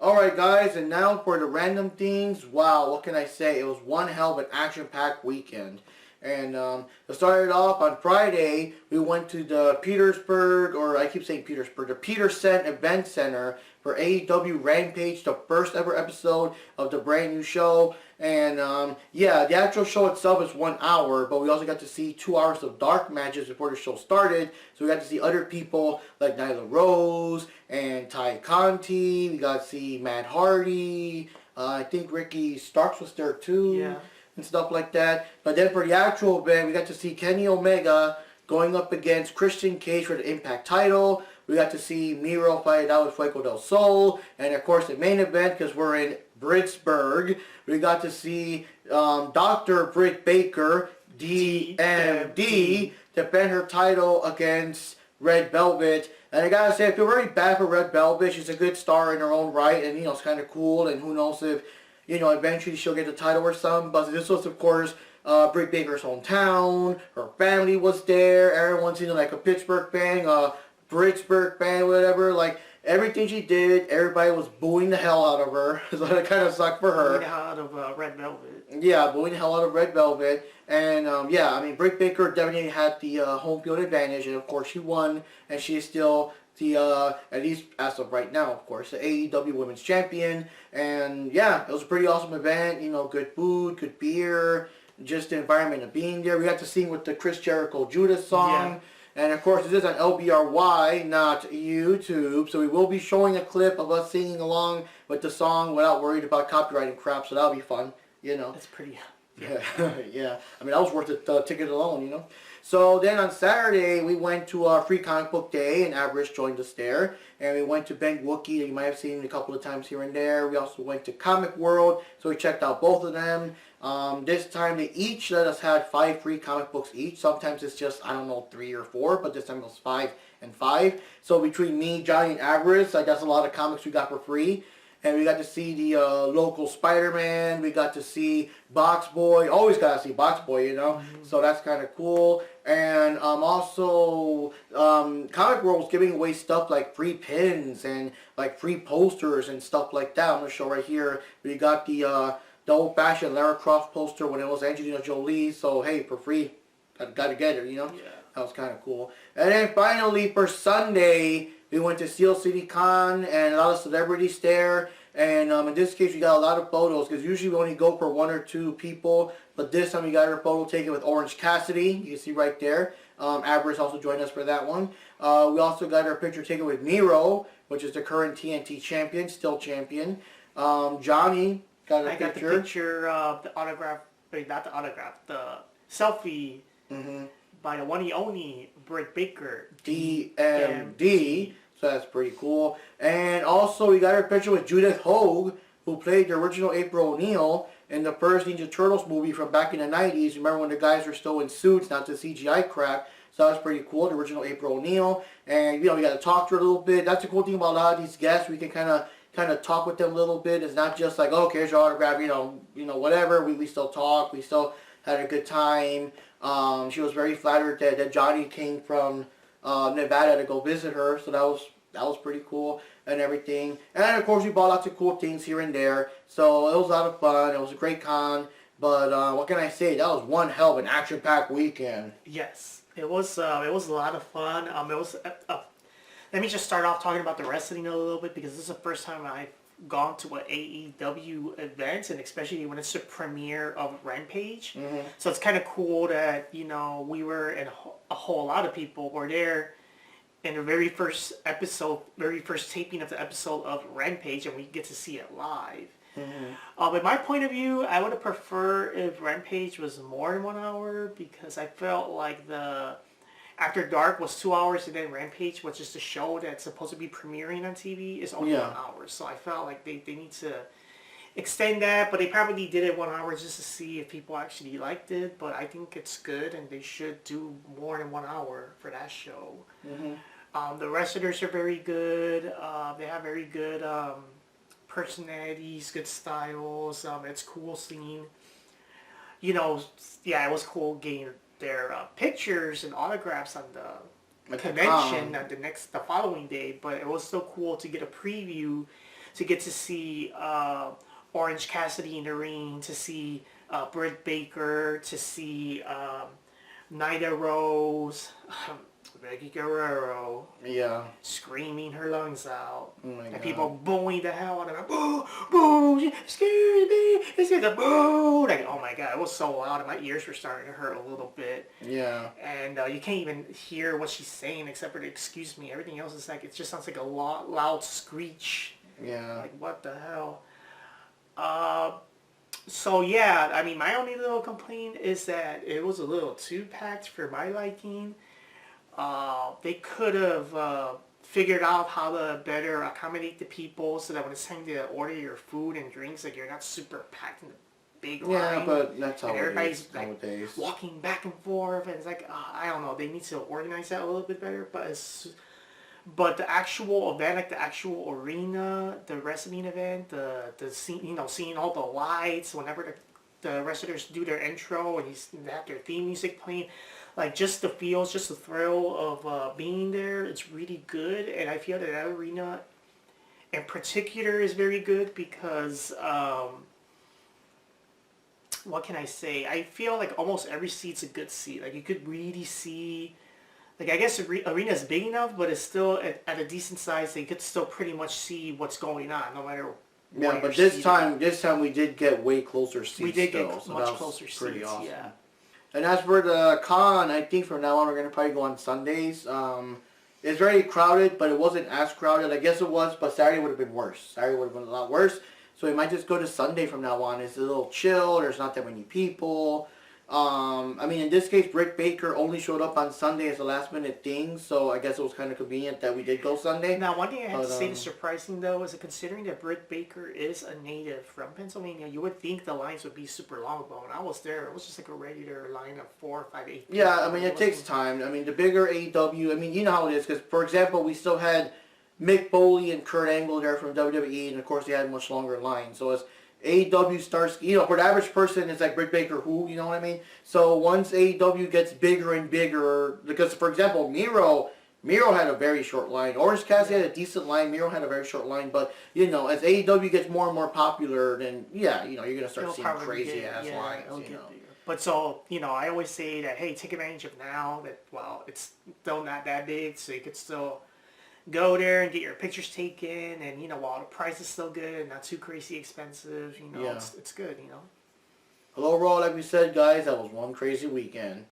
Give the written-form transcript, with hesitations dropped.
Alright guys, and now for the random things. Wow, what can I say? It was one hell of an action-packed weekend. And to start it off, on Friday, we went to the Petersburg, or I keep saying Petersburg, the Petersen Event Center for AEW Rampage, the first ever episode of the brand new show. And yeah, the actual show itself is 1 hour, but we also got to see 2 hours of dark matches before the show started. So we got to see other people like Nyla Rose and Ty Conti. We got to see Matt Hardy. I think Ricky Starks was there too. Yeah. And stuff like that. But then for the actual event, we got to see Kenny Omega going up against Christian Cage for the Impact title. We got to see Miro fight out with Fuego del Sol. And of course the main event, because we're in Pittsburgh, we got to see Dr. Britt Baker, DMD, defend her title against Red Velvet. And I gotta say, I feel very bad for Red Velvet. She's a good star in her own right, and it's kind of cool. And who knows if eventually she'll get the title or something. But this was, of course, Britt Baker's hometown. Her family was there. Everyone's like a Pittsburgh fan, a Pittsburgh fan, whatever. Like, everything she did, everybody was booing the hell out of her. So that kind of sucked for her. Booing the hell out of Red Velvet. Yeah, booing the hell out of Red Velvet. And, yeah, I mean, Britt Baker definitely had the home field advantage. And, of course, she won. And she is still the, at least as of right now, of course, the AEW Women's Champion. And, yeah, it was a pretty awesome event. Good food, good beer, just the environment of being there. We got to sing with the Chris Jericho Judas song. Yeah. And, of course, this is on LBRY, not YouTube. So we will be showing a clip of us singing along with the song without worried about copyright and crap. So that'll be fun, It's pretty... Yeah, yeah. I mean, that was worth the ticket alone, So then on Saturday, we went to Free Comic Book Day, and Average joined us there. And we went to Ben Wookie, that you might have seen a couple of times here and there. We also went to Comic World, so we checked out both of them. This time, they each let us have 5 free comic books each. Sometimes it's just, 3 or 4, but this time it was 5 and 5. So between me, Johnny, and Average, that's a lot of comics we got for free. And we got to see the local Spider-Man. We got to see Box Boy. Always got to see Box Boy, Mm-hmm. So that's kind of cool. And also, Comic World was giving away stuff like free pins and like free posters and stuff like that. I'm going to show right here. We got the old-fashioned Lara Croft poster when it was Angelina Jolie. So, hey, for free. Got to get her, Yeah. That was kind of cool. And then finally, for Sunday, we went to Steel City Con and a lot of celebrities there. And in this case, we got a lot of photos because usually we only go for 1 or 2 people. But this time we got our photo taken with Orange Cassidy. You can see right there. Average also joined us for that one. We also got our picture taken with Miro, which is the current TNT champion, still champion. Johnny got a picture. I got the picture of the autograph, not the autograph, the selfie. Mm-hmm. By the one and only Britt Baker, DMD. So that's pretty cool. And also we got our picture with Judith Hogue, who played the original April O'Neil in the first Ninja Turtles movie from back in the 90s. Remember when the guys were still in suits, not the CGI crap. So that's pretty cool, the original April O'Neil. And we got to talk to her a little bit. That's the cool thing about a lot of these guests. We can kind of talk with them a little bit. It's not just like, oh, okay, here's your autograph, whatever. We still talk. We still had a good time. She was very flattered that Johnny came from Nevada to go visit her, so that was pretty cool and everything. And of course, we bought lots of cool things here and there, so it was a lot of fun. It was a great con, but what can I say? That was one hell of an action-packed weekend. Yes, it was a lot of fun. Let me just start off talking about the wrestling a little bit because this is the first time I've gone to an AEW event, and especially when it's the premiere of Rampage. Mm-hmm. So it's kind of cool that, we were, and a whole lot of people were there in the very first taping of the episode of Rampage, and we get to see it live. Mm-hmm. In my point of view, I would have preferred if Rampage was more than 1 hour because I felt like After Dark was 2 hours, and then Rampage, which is the show that's supposed to be premiering on TV, is only 1 hour. So I felt like they need to extend that, but they probably did it 1 hour just to see if people actually liked it. But I think it's good, and they should do more than 1 hour for that show. Mm-hmm. The wrestlers are very good. They have very good personalities, good styles. It's cool seeing, it was cool getting their pictures and autographs on the convention the following day, but it was so cool to get a preview to get to see Orange Cassidy in the ring, to see Britt Baker, to see Nyla Rose, Becky Guerrero, Yeah. screaming her lungs out, Oh my and God. people booing the hell out of her. Boo, boo, she scared me. It's the boo. Like, oh my God, it was so loud, and my ears were starting to hurt a little bit. Yeah. And you can't even hear what she's saying except for the excuse me. Everything else is like, it just sounds like a loud screech. Yeah. Like, what the hell? So yeah, I mean, my only little complaint is that it was a little too packed for my liking. They could have figured out how to better accommodate the people so that when it's time to order your food and drinks, like you're not super packed in the big Yeah, line. but that's how And it everybody's is like nowadays. walking back and forth, and it's like I don't know. They need to organize that a little bit better. But the actual event, like the actual arena, the wrestling event, the scene, you know, seeing all the lights whenever the wrestlers do their intro and they have their theme music playing, like just the feels, just the thrill of being there, it's really good. And I feel that arena in particular is very good because what can I say? I feel like almost every seat's a good seat. Like you could really see. Like I guess the arena is big enough, but it's still at a decent size. So you could still pretty much see what's going on, no matter. Yeah, where but you're this seated. time we did get way closer seats. We did though, get so much that was closer pretty seats. awesome. Yeah. And as for the con, I think from now on we're gonna probably go on Sundays. It's very crowded, but it wasn't as crowded. I guess it was, but Saturday would have been worse. Saturday would have been a lot worse. So we might just go to Sunday from now on. It's a little chill. There's not that many people. I mean, in this case, Britt Baker only showed up on Sunday as a last minute thing, so I guess it was kind of convenient that we did go Sunday. Now, one thing I have to say But, that's surprising though is that considering that Britt Baker is a native from Pennsylvania, you would think the lines would be super long. But when I was there, it was just like a regular line of 4, 5, 8. Yeah, I mean, it takes wasn't- time. I mean, the bigger AEW, I mean, you know how it is, because, for example, we still had Mick Foley and Kurt Angle there from WWE, and of course they had much longer lines. So as AEW starts, you know, for the average person, it's like Britt Baker who, you know what I mean? So once AEW gets bigger and bigger, because, for example, Miro had a very short line. Orange Cassidy had a decent line. Miro had a very short line. But, you know, as AEW gets more and more popular, then, yeah, you know, you're going to start It'll seeing probably crazy-ass yeah, lines, it'll you get know. bigger. But so, you know, I always say that, hey, take advantage of now that, well, it's still not that big, so you could still go there and get your pictures taken, and, you know, while the price is still good and not too crazy expensive, you know, Yeah. it's good, you know. But overall, like we said, guys, that was one crazy weekend.